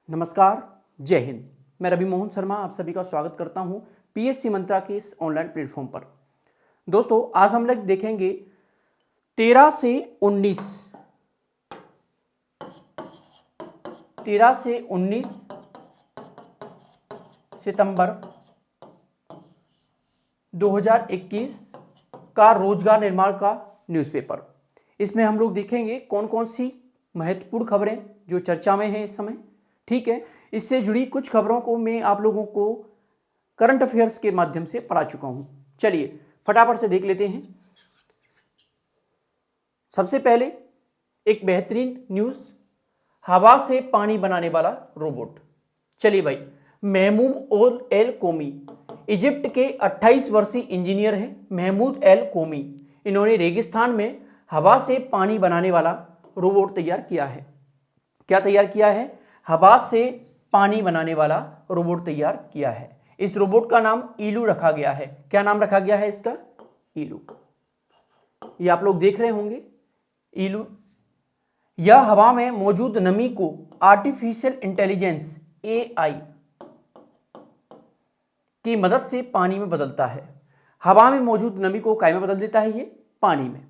नमस्कार, जय हिंद। मैं रवि मोहन शर्मा आप सभी का स्वागत करता हूं पीएससी मंत्रा के इस ऑनलाइन प्लेटफॉर्म पर। दोस्तों, आज हम लोग देखेंगे 13 से 19 सितंबर 2021 का रोजगार निर्माण का न्यूज़पेपर। इसमें हम लोग देखेंगे कौन कौन सी महत्वपूर्ण खबरें जो चर्चा में हैं इस समय। ठीक है, इससे जुड़ी कुछ खबरों को मैं आप लोगों को करंट अफेयर्स के माध्यम से पढ़ा चुका हूं। चलिए फटाफट से देख लेते हैं। सबसे पहले एक बेहतरीन न्यूज़, हवा से पानी बनाने वाला रोबोट। चलिए भाई, महमूद ओल एल कोमी इजिप्ट के 28 वर्षीय इंजीनियर हैं महमूद एल कोमी। इन्होंने रेगिस्तान में हवा से पानी बनाने वाला रोबोट तैयार किया है। क्या तैयार किया है? हवा से पानी बनाने वाला रोबोट तैयार किया है। इस रोबोट का नाम ईलू रखा गया है। क्या नाम रखा गया है इसका? ईलू। ये आप लोग देख रहे होंगे, ईलू। यह हवा में मौजूद नमी को आर्टिफिशियल इंटेलिजेंस एआई की मदद से पानी में बदलता है। हवा में मौजूद नमी को काय में बदल देता है? ये पानी में।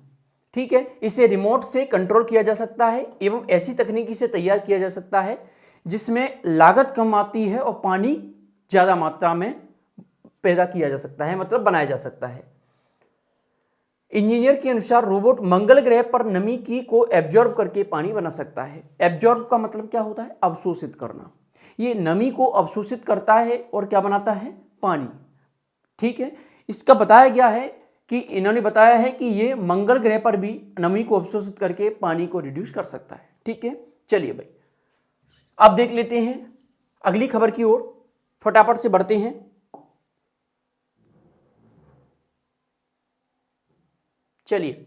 ठीक है, इसे रिमोट से कंट्रोल किया जा सकता है एवं ऐसी तकनीकी से तैयार किया जा सकता है जिसमें लागत कम आती है और पानी ज्यादा मात्रा में पैदा किया जा सकता है, मतलब बनाया जा सकता है। इंजीनियर के अनुसार रोबोट मंगल ग्रह पर नमी की को एब्जॉर्ब करके पानी बना सकता है। एब्जॉर्ब का मतलब क्या होता है? अवशोषित करना। ये नमी को अवशोषित करता है और क्या बनाता है? पानी। ठीक है, इसका बताया गया है कि इन्होंने बताया है कि ये मंगल ग्रह पर भी नमी को अवशोषित करके पानी को रिड्यूस कर सकता है। ठीक है, चलिए भाई, अब देख लेते हैं अगली खबर की ओर। फटाफट से बढ़ते हैं। चलिए,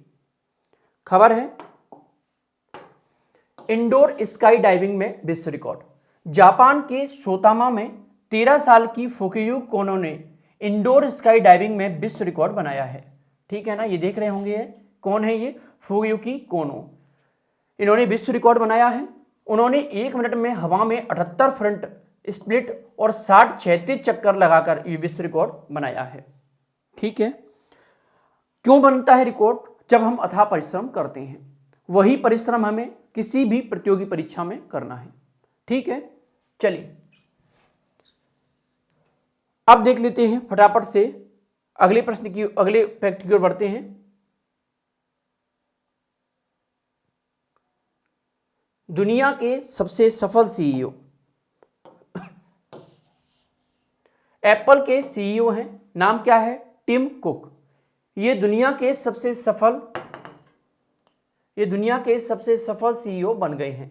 खबर है इंडोर स्काई डाइविंग में विश्व रिकॉर्ड। जापान के सोतामा में 13 साल की फुकियू कोनो ने इंडोर स्काई डाइविंग में विश्व रिकॉर्ड बनाया है। ठीक है ना, ये देख रहे होंगे ये कौन है? ये फुकियुकी कोनो। इन्होंने विश्व रिकॉर्ड बनाया है। उन्होंने 1 मिनट में हवा में 78 फ्रंट स्प्लिट और 60 क्षैतिज चक्कर लगाकर ये विश्व रिकॉर्ड बनाया है। ठीक है, क्यों बनता है रिकॉर्ड? जब हम अथाह परिश्रम करते हैं, वही परिश्रम हमें किसी भी प्रतियोगी परीक्षा में करना है। ठीक है, चलिए अब देख लेते हैं फटाफट से अगले प्रश्न की, अगले फैक्ट की ओर बढ़ते हैं। दुनिया के सबसे सफल सीईओ। एप्पल के सीईओ हैं, नाम क्या है? Tim Cook. ये दुनिया के सबसे सफल सीईओ बन गए हैं।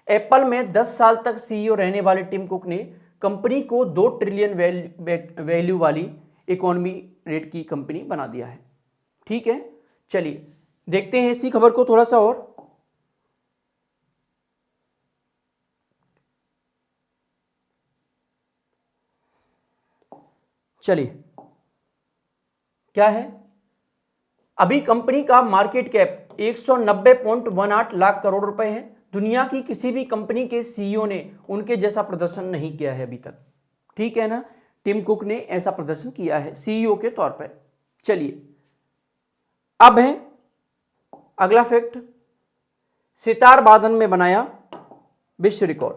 एप्पल में 10 साल तक सीईओ रहने वाले टिम कुक ने कंपनी को 2 ट्रिलियन वैल्यू वाली इकोनॉमी रेट की कंपनी बना दिया है। ठीक है, चलिए देखते हैं इसी खबर को थोड़ा सा और। चलिए, क्या है? अभी कंपनी का मार्केट कैप 190.18 लाख करोड़ रुपए है। दुनिया की किसी भी कंपनी के सीईओ ने उनके जैसा प्रदर्शन नहीं किया है अभी तक। ठीक है ना, टिम कुक ने ऐसा प्रदर्शन किया है सीईओ के तौर पर। चलिए, अब है अगला फैक्ट, सितार वादन में बनाया विश्व रिकॉर्ड।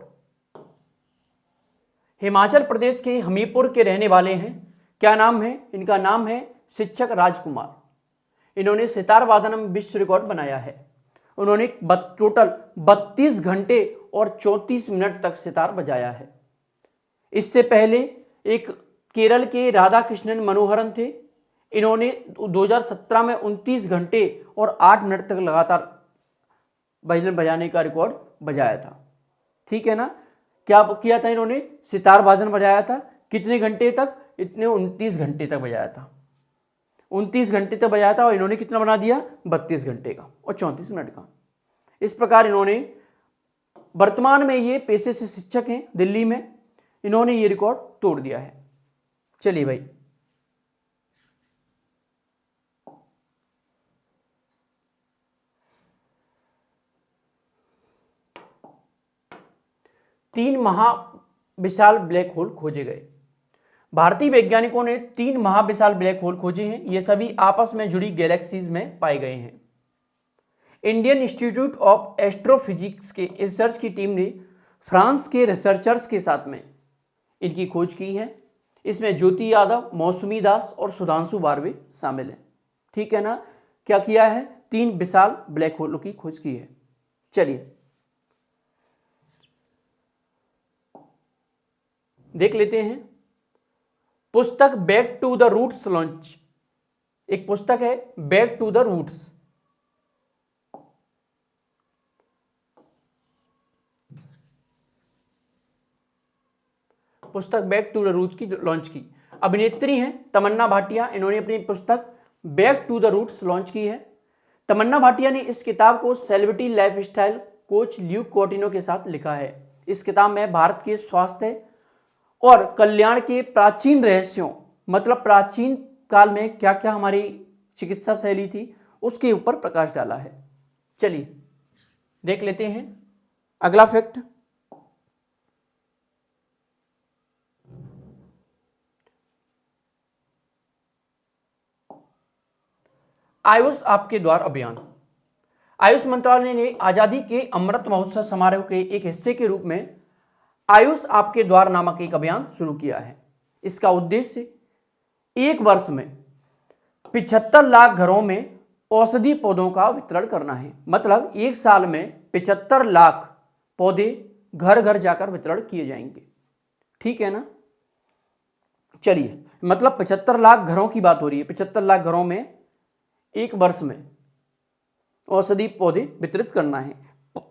हिमाचल प्रदेश के हमीरपुर के रहने वाले हैं। क्या नाम है इनका? नाम है शिक्षक राजकुमार। इन्होंने सितार वादन में विश्व रिकॉर्ड बनाया है। उन्होंने टोटल 32 घंटे और 34 मिनट तक सितार बजाया है। इससे पहले एक केरल के राधा कृष्णन मनोहरन थे। इन्होंने 2017 में 29 घंटे और 8 मिनट तक लगातार भजन बजाने का रिकॉर्ड बजाया था। ठीक है ना, क्या किया था इन्होंने? सितार वादन बजाया था। कितने घंटे तक? इतने 29 घंटे तक बजाया था। 29 घंटे तक बजाया था और इन्होंने कितना बना दिया? 32 घंटे का और 34 मिनट का। इस प्रकार इन्होंने, वर्तमान में ये पेशे से शिक्षक हैं दिल्ली में, इन्होंने ये रिकॉर्ड तोड़ दिया है। चलिए भाई, 3 महाविशाल ब्लैक होल खोजे गए। भारतीय वैज्ञानिकों ने 3 महाविशाल ब्लैक होल खोजे हैं। ये सभी आपस में जुड़ी गैलेक्सीज में पाए गए हैं। इंडियन इंस्टीट्यूट ऑफ एस्ट्रोफिजिक्स के रिसर्च की टीम ने फ्रांस के रिसर्चर्स के साथ में इनकी खोज की है। इसमें ज्योति यादव, मौसमी दास और सुधांशु बारवे शामिल हैं। ठीक है ना। क्या किया है? 3 विशाल ब्लैक होलों की खोज की है। चलिए देख लेते हैं। पुस्तक back to the roots launch, एक पुस्तक है बैक टू द रूट्स। पुस्तक बैक टू द रूट्स की लॉन्च की। अभिनेत्री हैं तमन्ना भाटिया, इन्होंने अपनी पुस्तक back to the roots launch की है। तमन्ना भाटिया ने इस किताब को celebrity lifestyle coach Luke Coutinho के साथ लिखा है। इस किताब में भारत के स्वास्थ्य और कल्याण के प्राचीन रहस्यों, मतलब प्राचीन काल में क्या क्या हमारी चिकित्सा शैली थी, उसके ऊपर प्रकाश डाला है। चलिए देख लेते हैं अगला फैक्ट। आयुष आपके द्वार अभियान। आयुष मंत्रालय ने आजादी के अमृत महोत्सव समारोह के एक हिस्से के रूप में आयुष आपके द्वार नामक एक अभियान शुरू किया है। इसका उद्देश्य एक वर्ष में 75 लाख घरों में औषधि पौधों का वितरण करना है। मतलब एक साल में 75 लाख पौधे घर घर जाकर वितरण किए जाएंगे। ठीक है ना। चलिए, मतलब 75 लाख घरों की बात हो रही है। 75 लाख घरों में एक वर्ष में औषधि पौधे वितरित करना है।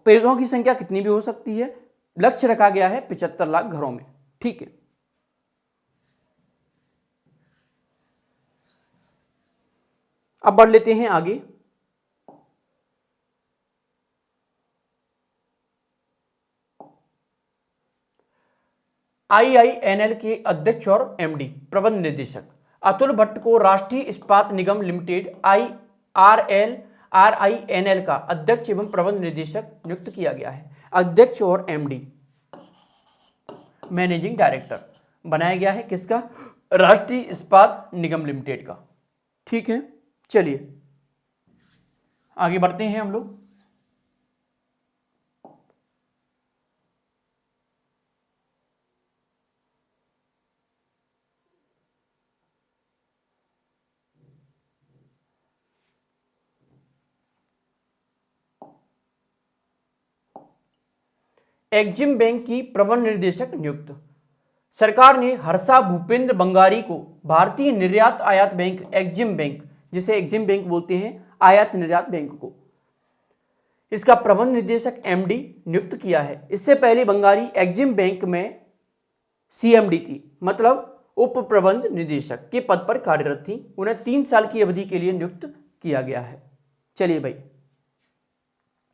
पेड़ों की संख्या कितनी भी हो सकती है, लक्ष्य रखा गया है 75 लाख घरों में। ठीक है। अब बढ़ लेते हैं आगे। आईआईएनएल के अध्यक्ष और एमडी प्रबंध निदेशक अतुल भट्ट को राष्ट्रीय इस्पात निगम लिमिटेड आरआईएनएल का अध्यक्ष एवं प्रबंध निदेशक नियुक्त किया गया है। अध्यक्ष और एमडी मैनेजिंग डायरेक्टर बनाया गया है किसका? राष्ट्रीय इस्पात निगम लिमिटेड का। ठीक है। चलिए आगे बढ़ते हैं हम लोग। एक्जिम बैंक की प्रबंध निदेशक नियुक्त। सरकार ने हर्षा भूपेंद्र बंगारी को भारतीय निर्यात आयात बैंक एक्जिम बैंक, जिसे एक्जिम बैंक बोलते हैं, आयात निर्यात बैंक को, इसका प्रबंध निदेशक एमडी नियुक्त किया है। इससे पहले बंगारी एक्जिम बैंक में सीएमडी थी, मतलब उप प्रबंध निदेशक के पद पर कार्यरत थी। उन्हें 3 साल की अवधि के लिए नियुक्त किया गया है। चलिए भाई,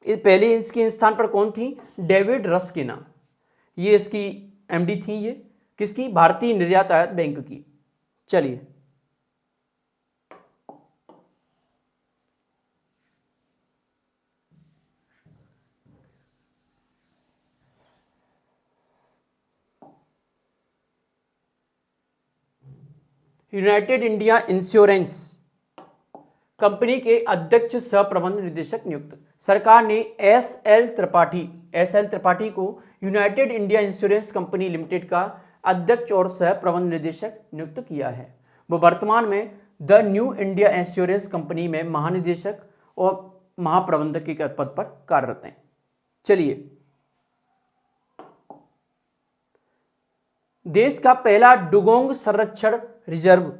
पहले इसके स्थान पर कौन थी? डेविड रस्किना, ये इसकी एमडी थी। ये किसकी? भारतीय निर्यात आयात बैंक की। चलिए यूनाइटेड इंडिया इंश्योरेंस कंपनी के अध्यक्ष सह प्रबंध निदेशक नियुक्त। सरकार ने एस एल त्रिपाठी को United India insurance company limited का अध्यक्ष और सह प्रबंध निदेशक नियुक्त किया है। वो वर्तमान में the new India insurance company में महानिदेशक और महाप्रबंधक के पद पर कार्यरत हैं। चलिए, देश का पहला डुगोंग संरक्षण रिजर्व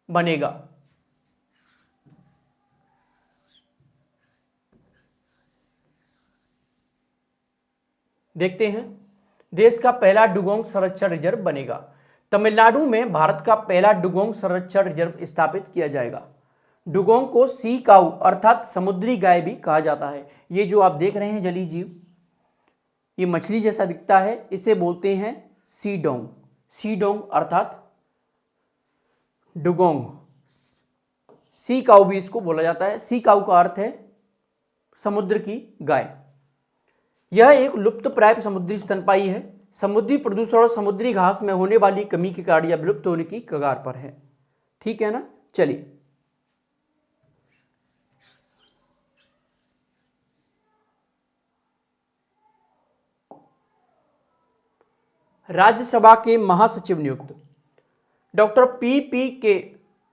बनेगा। देखते हैं, देश का पहला डुगोंग संरक्षण रिजर्व बनेगा। तमिलनाडु में भारत का पहला डुगोंग संरक्षण रिजर्व स्थापित किया जाएगा। डुगोंग को सी काऊ अर्थात समुद्री गाय भी कहा जाता है। ये जो आप देख रहे हैं जलीय जीव, ये मछली जैसा दिखता है, इसे बोलते हैं सीडोंग। सीडोंग अर्थात डुगोंग। सी काऊ भी इसको बोला जाता है। सी काऊ का अर्थ है समुद्र की गाय। यह एक लुप्तप्राय समुद्री स्तनपायी है। समुद्री प्रदूषण और समुद्री घास में होने वाली कमी के कारण यह विलुप्त होने की कगार पर है। ठीक है ना। चलिए, राज्यसभा के महासचिव नियुक्त। डॉक्टर पी के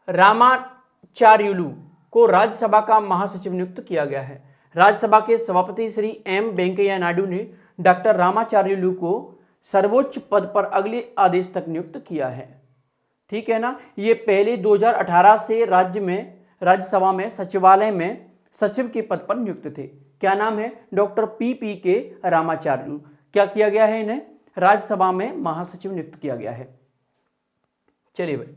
रामाचार्युलू को राज्यसभा का महासचिव नियुक्त किया गया है। राज्यसभा के सभापति श्री एम वेंकैया नायडू ने डॉक्टर रामाचार्युलू को सर्वोच्च पद पर अगले आदेश तक नियुक्त किया है। ठीक है ना। ये पहले 2018 से राज्यसभा में सचिवालय में सचिव के पद पर नियुक्त थे। क्या नाम है? डॉक्टर पी के रामाचार्युलू। क्या किया गया है? इन्हें राज्यसभा में महासचिव नियुक्त किया गया है। चलिए भाई,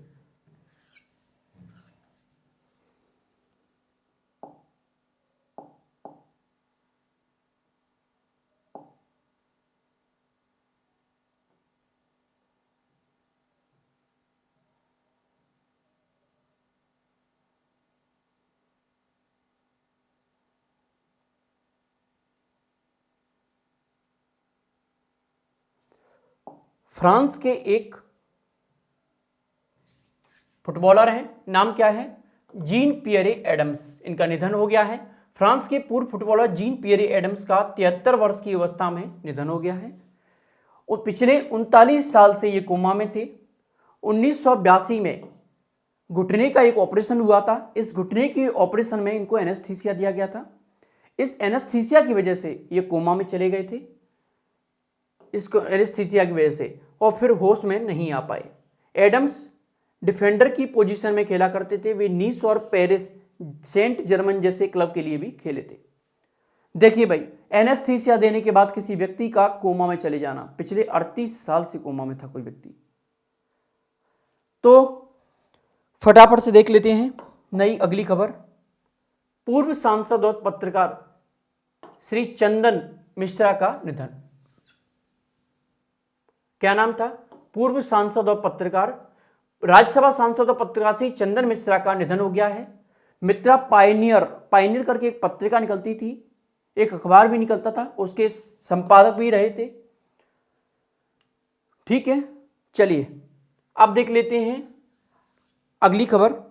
फ्रांस के एक फुटबॉलर हैं, नाम क्या है? Jean Pierre Adams. इनका निधन हो गया है। फ्रांस के पूर्व फुटबॉलर जीन पियरे एडम्स का 73 वर्ष की अवस्था में निधन हो गया है। और पिछले 39 साल से ये कोमा में थे। 1982 में घुटने का एक ऑपरेशन हुआ था। इस घुटने के ऑपरेशन में इनको एनेस्थीसिया दिया गया था। इस एनेस्थीसिया की वजह से ये कोमा में चले गए थे, इसको एनेस्थीसिया की वजह से, और फिर होश में नहीं आ पाए। एडम्स डिफेंडर की पोजीशन में खेला करते थे। वे नीस और पेरिस सेंट जर्मन जैसे क्लब के लिए भी खेले थे। देखिए भाई, एनेस्थीसिया देने के बाद किसी व्यक्ति का कोमा में चले जाना, पिछले 38 साल से कोमा में था कोई व्यक्ति। तो फटाफट से देख लेते हैं नई अगली खबर। पूर्व सांसद और पत्रकार श्री चंदन मिश्रा का निधन। क्या नाम था? पूर्व सांसद और पत्रकार, राज्यसभा सांसद और पत्रकार श्री चंदन मिश्रा का निधन हो गया है। मित्रा पायनियर करके एक पत्रिका निकलती थी, एक अखबार भी निकलता था, उसके संपादक भी रहे थे। ठीक है, चलिए अब देख लेते हैं अगली खबर।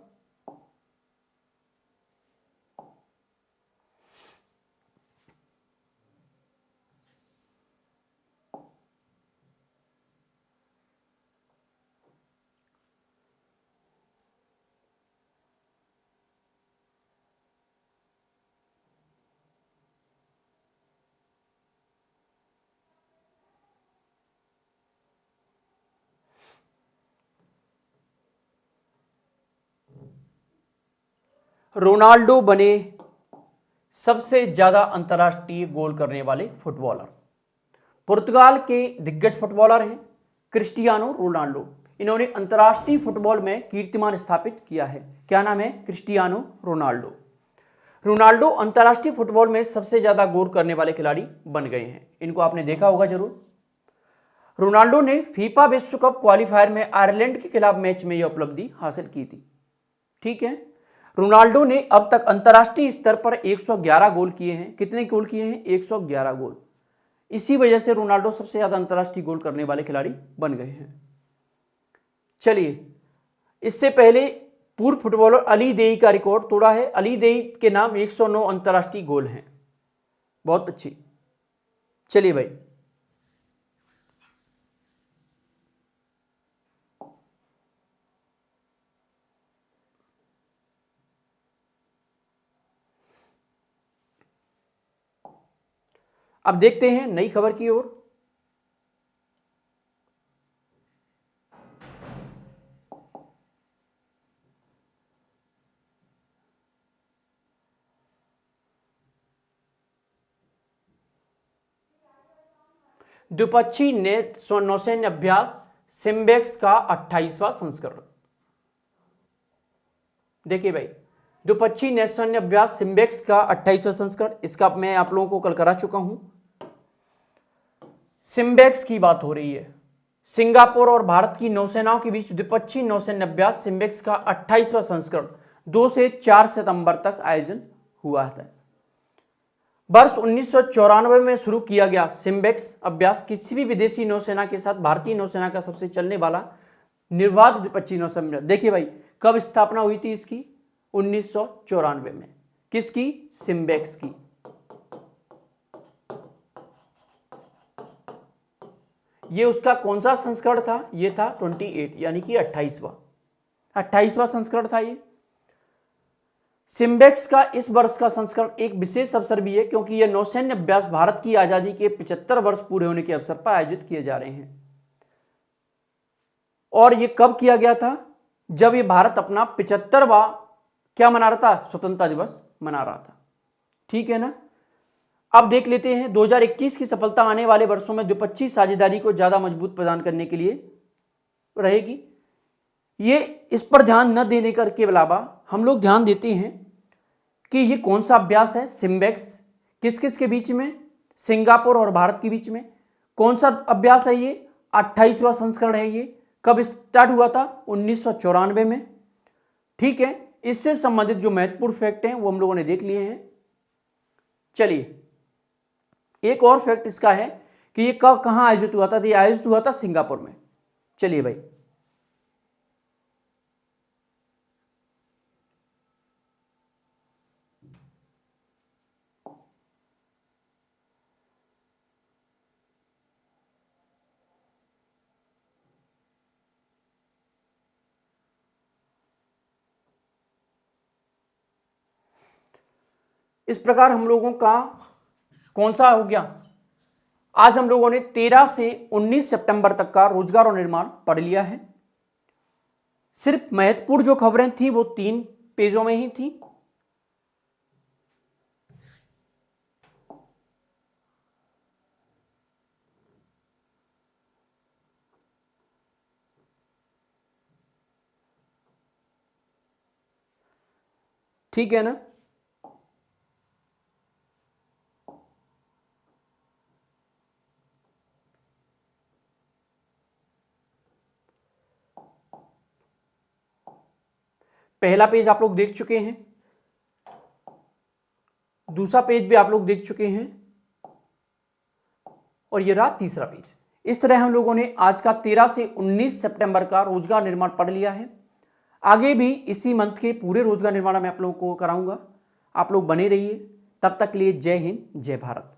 रोनाल्डो बने सबसे ज्यादा अंतर्राष्ट्रीय गोल करने वाले फुटबॉलर। पुर्तगाल के दिग्गज फुटबॉलर हैं क्रिस्टियानो रोनाल्डो। इन्होंने अंतर्राष्ट्रीय फुटबॉल में कीर्तिमान स्थापित किया है। क्या नाम है? Cristiano Ronaldo. रोनाल्डो अंतर्राष्ट्रीय फुटबॉल में सबसे ज्यादा गोल करने वाले खिलाड़ी बन गए हैं। इनको आपने देखा होगा जरूर। रोनाल्डो ने फीफा विश्व कप क्वालिफायर में आयरलैंड के खिलाफ मैच में यह उपलब्धि हासिल की थी। ठीक है, रोनाल्डो ने अब तक अंतर्राष्ट्रीय स्तर पर 111 गोल किए हैं। कितने गोल किए हैं? 111 गोल। इसी वजह से रोनाल्डो सबसे ज्यादा अंतर्राष्ट्रीय गोल करने वाले खिलाड़ी बन गए हैं। चलिए, इससे पहले पूर्व फुटबॉलर अली देई का रिकॉर्ड तोड़ा है। अली देई के नाम 109 अंतर्राष्ट्रीय गोल हैं। बहुत अच्छी। चलिए भाई, अब देखते हैं नई खबर की ओर। द्विपक्षीय नौसैन्य अभ्यास सिम्बेक्स का 28वां संस्करण। देखिए भाई, द्विपक्षीय नौसैन्य अभ्यास सिम्बेक्स का 28वां संस्करण, इसका मैं आप लोगों को कल करा चुका हूं। सिम्बेक्स की बात हो रही है। सिंगापुर और भारत की नौसेनाओं के बीच द्विपक्षीय नौसैन्य अभ्यास सिम्बेक्स का 28वां संस्करण 2 से 4 सितंबर तक आयोजन हुआ था। वर्ष 1994 में शुरू किया गया सिम्बेक्स अभ्यास किसी भी विदेशी नौसेना के साथ भारतीय नौसेना का सबसे चलने वाला निर्बाध द्विपक्षीय नौसेना। देखिए भाई, कब स्थापना हुई थी इसकी? 1994 में। किसकी? सिम्बेक्स की। ये उसका कौन सा संस्करण था? ये था 28, यानी कि 28वां संस्करण था ये। सिम्बेक्स का इस वर्ष का संस्करण एक विशेष अवसर भी है, क्योंकि यह नौसैन्य अभ्यास भारत की आजादी के 75 वर्ष पूरे होने के अवसर पर आयोजित किए जा रहे हैं। और ये कब किया गया था? जब ये भारत अपना 75वां क्या मना रहा था? स्वतंत्रता दिवस मना रहा था। ठीक है ना। अब देख लेते हैं 2021 की सफलता आने वाले वर्षों में द्विपक्षीय साझेदारी को ज्यादा मजबूत प्रदान करने के लिए रहेगी। ये इस पर ध्यान न देने के अलावा हम लोग ध्यान देते हैं कि ये कौन सा अभ्यास है। सिम्बेक्स किस किस के बीच में? सिंगापुर और भारत के बीच में। कौन सा अभ्यास है ये? 28वां संस्करण है ये। कब स्टार्ट हुआ था? 1994 में। ठीक है, इससे संबंधित जो महत्वपूर्ण फैक्ट हैं वो हम लोगों ने देख लिए हैं। चलिए, एक और फैक्ट इसका है कि ये कब कहां आयोजित हुआ था? तो ये आयोजित हुआ था सिंगापुर में। चलिए भाई, इस प्रकार हम लोगों का कौन सा हो गया? आज हम लोगों ने 13 से 19 सितंबर तक का रोजगार और निर्माण पढ़ लिया है। सिर्फ महत्वपूर्ण जो खबरें थी वो 3 पेजों में ही थी। ठीक है ना। पहला पेज आप लोग देख चुके हैं, दूसरा पेज भी आप लोग देख चुके हैं, और ये रहा तीसरा पेज। इस तरह हम लोगों ने आज का 13 से 19 सितंबर का रोजगार निर्माण पढ़ लिया है। आगे भी इसी मंथ के पूरे रोजगार निर्माण में आप लोगों को कराऊंगा। आप लोग बने रहिए। तब तक के लिए जय हिंद, जय भारत।